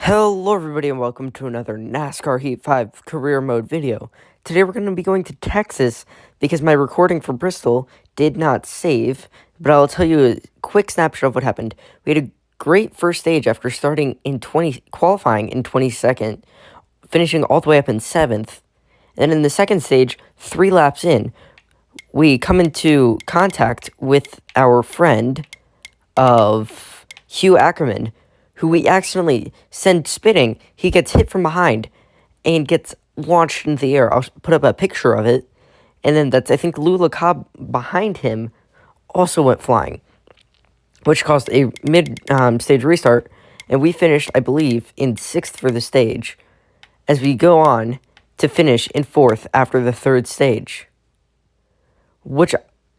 Hello everybody and welcome to another NASCAR Heat 5 career mode video. Today we're going to be going to Texas because my recording for Bristol did not save, but I'll tell you a quick snapshot of what happened. We had a great first stage after starting in qualifying in 22nd, finishing all the way up in 7th. And in the second stage, 3 laps in, we come into contact with our friend of Hugh Ackerman, who we accidentally send spinning. He gets hit from behind and gets launched into the air. I'll put up a picture of it. And then I think Lula Cobb behind him also went flying, which caused a mid-stage restart. And we finished, I believe, in 6th for the stage, as we go on to finish in 4th after the 3rd stage.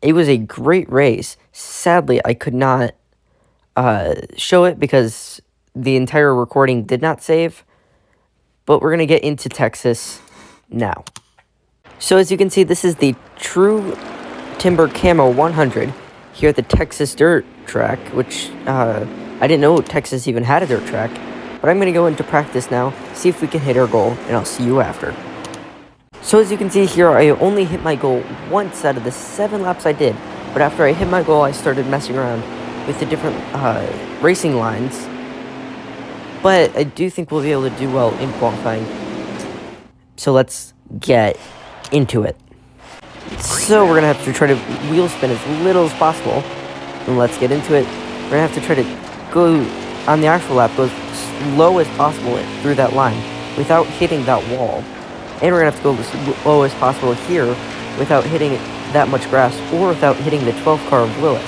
It was a great race. Sadly, I could not show it because the entire recording did not save, but we're going to get into Texas now. So as you can see, this is the True Timber Camo 100 here at the Texas dirt track, which I didn't know Texas even had a dirt track, but I'm going to go into practice now, see if we can hit our goal, and I'll see you after. So as you can see here, I only hit my goal once out of the 7 laps I did, but after I hit my goal, I started messing around with the different racing lines, but I do think we'll be able to do well in qualifying. So let's get into it. So we're going to have to try to wheel spin as little as possible, and let's get into it. We're going to have to try to go on the actual lap, go as low as possible through that line without hitting that wall. And we're going to have to go as low as possible here without hitting that much grass or without hitting the 12th car of Lewis.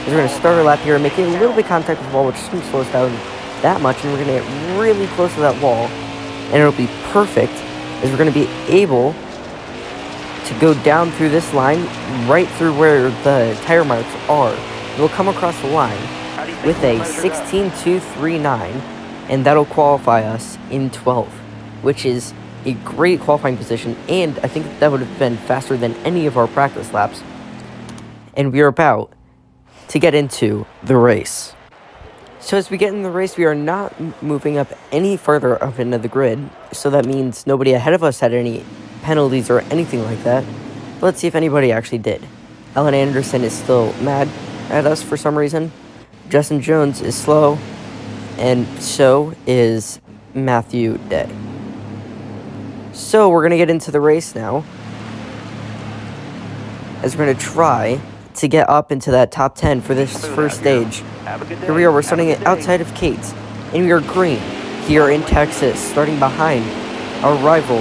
We're going to start our lap here and make a little bit of contact with the wall, which shouldn't slow us down that much, and we're going to get really close to that wall, and it'll be perfect, as we're going to be able to go down through this line, right through where the tire marks are. We'll come across the line with a 16.239, and that'll qualify us in 12th, which is a great qualifying position, and I think that would have been faster than any of our practice laps. And we are about to get into the race. So as we get in the race, we are not moving up any further up into the grid, so that means nobody ahead of us had any penalties or anything like that. But let's see if anybody actually did. Ellen Anderson is still mad at us for some reason. Justin Jones is slow, and so is Matthew Day. So we're going to get into the race now, as we're going to try to get up into that top 10 for this first stage. Here we are, we're starting it outside of Kate's, and we are green here in Texas, starting behind our rival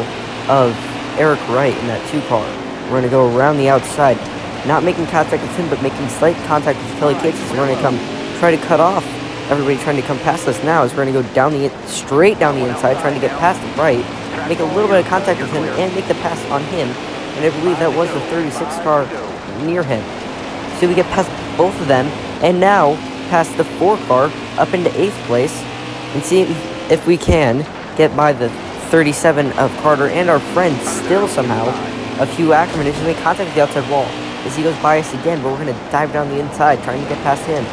of Eric Wright in that 2 car. We're going to go around the outside, not making contact with him, but making slight contact with Kelly Cates. So we're going to try to cut off everybody trying to come past us now, as we're going to go straight down the inside, trying to get past Wright, make a little bit of contact with him, and make the pass on him. And I believe that was the 36 car near him. So we get past both of them, and now past the 4 car up into 8th place, and see if we can get by the 37 of Carter and our friend still somehow of Hugh Ackerman, who's going to make contact with the outside wall as he goes by us again, but we're going to dive down the inside trying to get past him.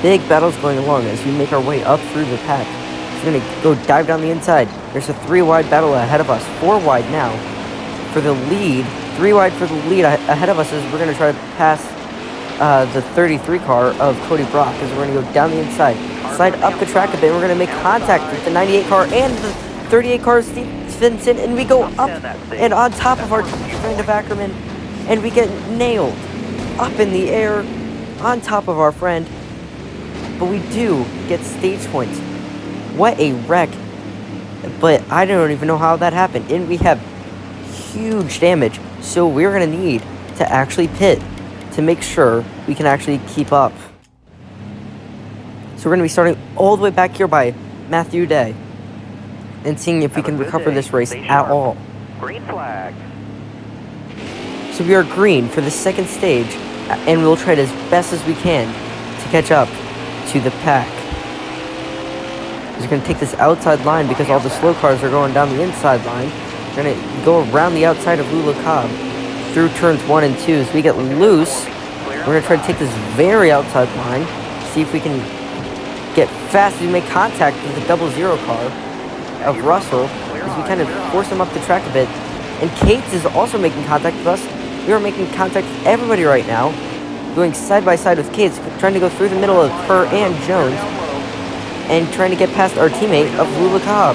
Big battles going along as we make our way up through the pack. So we're going to go dive down the inside. There's a 3-wide battle ahead of us, 4 wide now for the lead. 3 wide for the lead ahead of us, as we're going to try to pass the 33 car of Cody Brock, as we're going to go down the inside, slide up the track a bit, and we're going to make contact with the 98 car and the 38 car of Steve Vincent, and we go up and on top of our friend of Ackerman, and we get nailed up in the air on top of our friend, but we do get stage points. What a wreck, but I don't even know how that happened, and we have huge damage, so we're going to need to actually pit to make sure we can actually keep up. So we're going to be starting all the way back here by Matthew Day and seeing if we can recover this race at all. Green flag. So we are green for the second stage, and we'll try it as best as we can to catch up to the pack. We're going to take this outside line because all the slow cars are going down the inside line. We're going to go around the outside of Lula Cobb through turns 1 and 2. As we get loose, we're going to try to take this very outside line, see if we can get fast as we make contact with the 00 car of Russell, as we kind of force him up the track a bit. And Cates is also making contact with us. We are making contact with everybody right now, going side by side with Cates, trying to go through the middle of her and Jones, and trying to get past our teammate of Lula Cobb.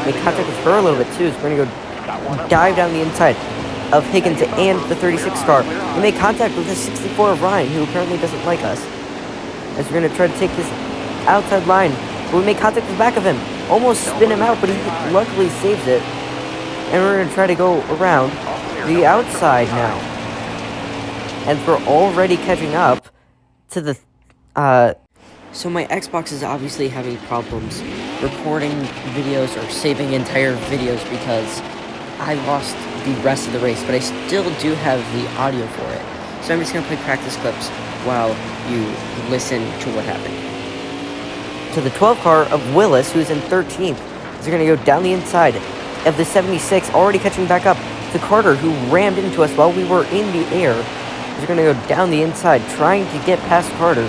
Make contact with her a little bit too, so we're going to go dive down the inside of Higgins and the 36 car. We make contact with the 64 of Ryan, who apparently doesn't like us, as we're going to try to take this outside line. But we make contact with the back of him, almost spin him out, but he luckily saves it. And we're going to try to go around the outside now. And we're already catching up to the, So my Xbox is obviously having problems recording videos or saving entire videos because I lost the rest of the race, but I still do have the audio for it. So I'm just going to play practice clips while you listen to what happened. To the 12 car of Willis, who's in 13th. They're going to go down the inside of the 76, already catching back up to Carter, who rammed into us while we were in the air. They're going to go down the inside, trying to get past Carter,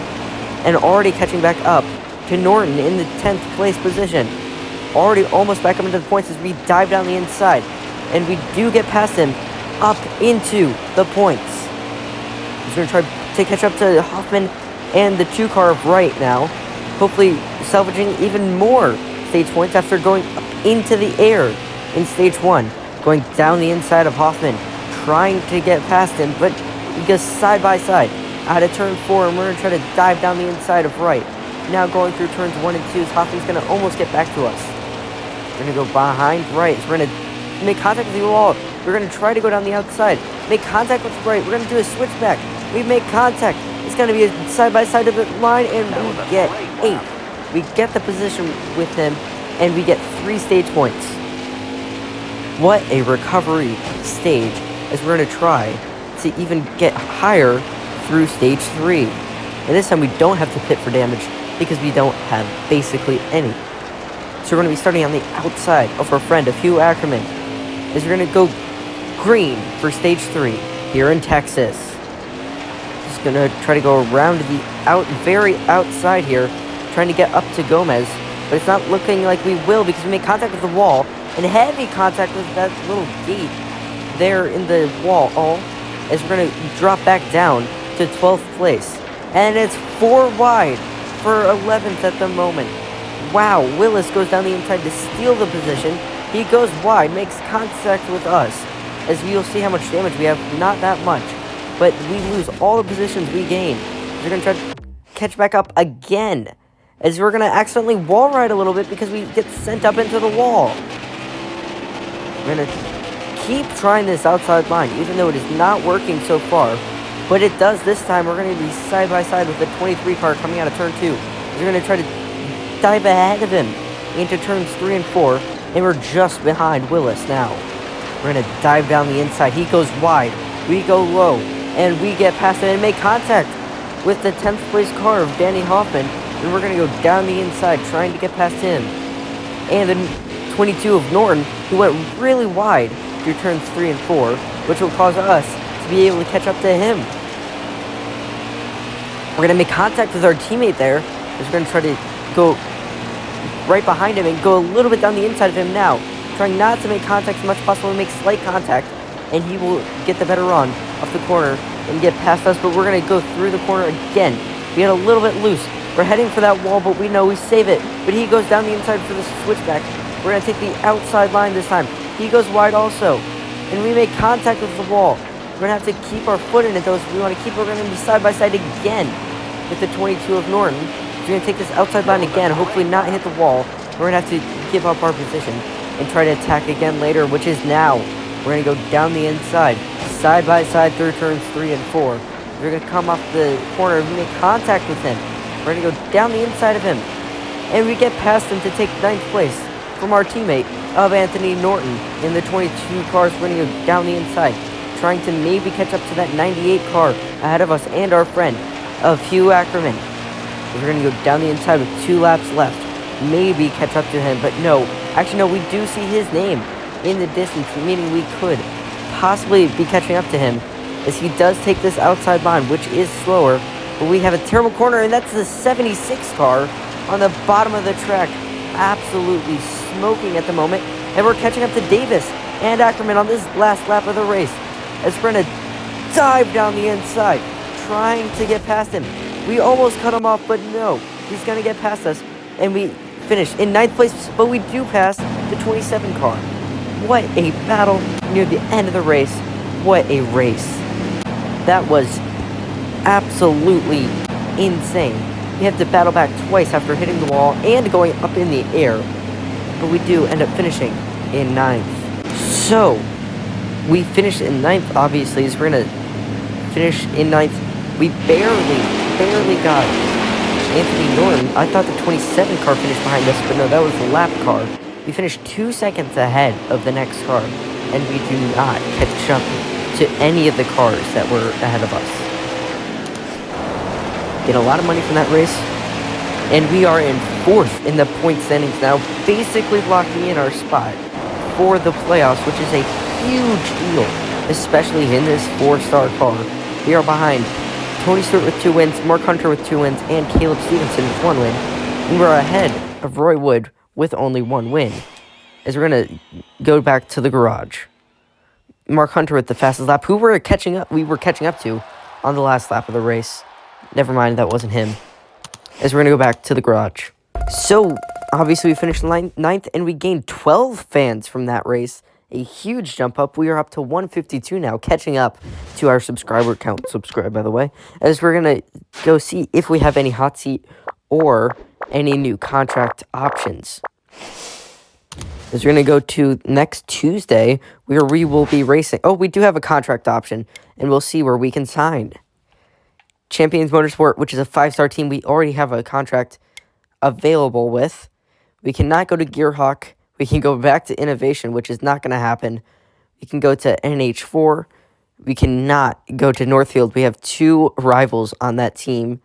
and already catching back up to Norton in the 10th place position. Already almost back up into the points as we dive down the inside. And we do get past him up into the points. He's going to try to catch up to Hoffman and the 2 car of Wright now. Hopefully salvaging even more stage points after going up into the air in stage 1. Going down the inside of Hoffman, trying to get past him, but he goes side by side out of turn 4, and we're going to try to dive down the inside of Wright. Now going through turns 1 and 2, Hoffman's going to almost get back to us. We're going to go behind Wright. So we're going to make contact with the wall. We're going to try to go down the outside. Make contact with Wright. We're going to do a switchback. We make contact. It's going to be a side-by-side of the line, and we get 8. We get the position with him, and we get 3 stage points. What a recovery stage, as we're going to try to even get higher through stage 3. And this time we don't have to pit for damage because we don't have basically any. So we're going to be starting on the outside of our friend of Hugh Ackerman, as we're going to go green for stage 3 here in Texas. Just going to try to go around the very outside here, trying to get up to Gomez, but it's not looking like we will because we made contact with the wall, and heavy contact with that little gate there in the wall, as we're going to drop back down to 12th place. And it's 4 wide for 11th at the moment. Wow, Willis goes down the inside to steal the position. He goes wide, makes contact with us, as you'll see how much damage we have. Not that much, but we lose all the positions we gain. We're going to try to catch back up again, as we're going to accidentally wall ride a little bit because we get sent up into the wall. We're going to keep trying this outside line, even though it is not working so far. But it does this time. We're going to be side by side with the 23 car coming out of turn 2. We're going to try to dive ahead of him into turns 3 and 4. And we're just behind Willis now. We're going to dive down the inside. He goes wide. We go low. And we get past him and make contact with the 10th place car of Danny Hoffman. And we're going to go down the inside trying to get past him. And the 22 of Norton, who went really wide through turns 3 and 4, which will cause us to be able to catch up to him. We're going to make contact with our teammate there. We're going to try to go right behind him and go a little bit down the inside of him now. Trying not to make contact as much as possible. We make slight contact, and he will get the better run off the corner and get past us. But we're going to go through the corner again. We get a little bit loose. We're heading for that wall, but we know we save it. But he goes down the inside for the switchback. We're going to take the outside line this time. He goes wide also. And we make contact with the wall. We're going to have to keep our foot in it, though, so we want to keep it. We're going to be side by side again with the 22 of Norton. So we're going to take this outside line again, hopefully not hit the wall. We're going to have to give up our position and try to attack again later, which is now. We're going to go down the inside, side by side through turns 3 and 4. We're going to come off the corner and make contact with him. We're going to go down the inside of him. And we get past him to take 9th place from our teammate of Anthony Norton in the 22 cars. We're going to go down the inside, trying to maybe catch up to that 98 car ahead of us and our friend of Hugh Ackerman. We're going to go down the inside with 2 laps left. Maybe catch up to him, but no. Actually, no, we do see his name in the distance, meaning we could possibly be catching up to him, as he does take this outside line, which is slower. But we have a terrible corner, and that's the 76 car on the bottom of the track, absolutely smoking at the moment. And we're catching up to Davis and Ackerman on this last lap of the race, as we're going to dive down the inside, trying to get past him. We almost cut him off, but no, he's going to get past us, and we finish in 9th place, but we do pass the 27 car. What a battle near the end of the race. What a race. That was absolutely insane. We have to battle back twice after hitting the wall and going up in the air, but we do end up finishing in 9th. So, we finished in 9th, obviously, as we're going to finish in 9th. We barely got Anthony Norton. I thought the 27 car finished behind us, but no, that was the lap car. We finished 2 seconds ahead of the next car, and we do not catch up to any of the cars that were ahead of us. Get a lot of money from that race, and we are in 4th in the point standings now, basically locking in our spot for the playoffs, which is a huge deal, especially in this 4-star car. We are behind Tony Stewart with 2 wins, Mark Hunter with 2 wins, and Caleb Stevenson with 1 win. And we're ahead of Roy Wood with only 1 win, as we're going to go back to the garage. Mark Hunter with the fastest lap, who we were catching up to on the last lap of the race. Never mind, that wasn't him. As we're going to go back to the garage. So, obviously we finished 9th, and we gained 12 fans from that race. A huge jump up. We are up to 152 now, catching up to our subscriber count. Subscribe, by the way. As we're going to go see if we have any hot seat or any new contract options. As we're going to go to next Tuesday, where we will be racing. Oh, we do have a contract option, and we'll see where we can sign. Champions Motorsport, which is a 5-star team we already have a contract available with. We cannot go to Gearhawk. We can go back to Innovation, which is not going to happen. We can go to NH4. We cannot go to Northfield. We have 2 rivals on that team.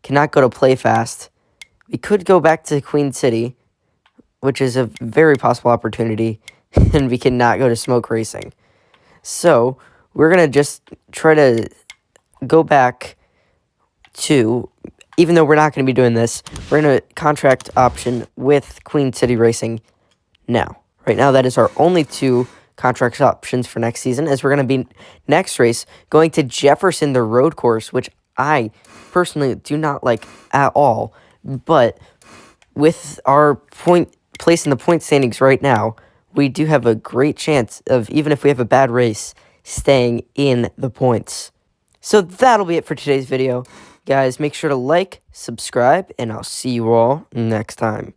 Cannot go to Playfast. We could go back to Queen City, which is a very possible opportunity. And we cannot go to Smoke Racing. So, we're going to just try to go back to, even though we're not going to be doing this, we're in a contract option with Queen City Racing now. Right now, that is our only 2 contract options for next season, as we're going to be, next race, going to Jefferson, the road course, which I personally do not like at all. But with our place in the point standings right now, we do have a great chance of, even if we have a bad race, staying in the points. So that'll be it for today's video. Guys, make sure to like, subscribe, and I'll see you all next time.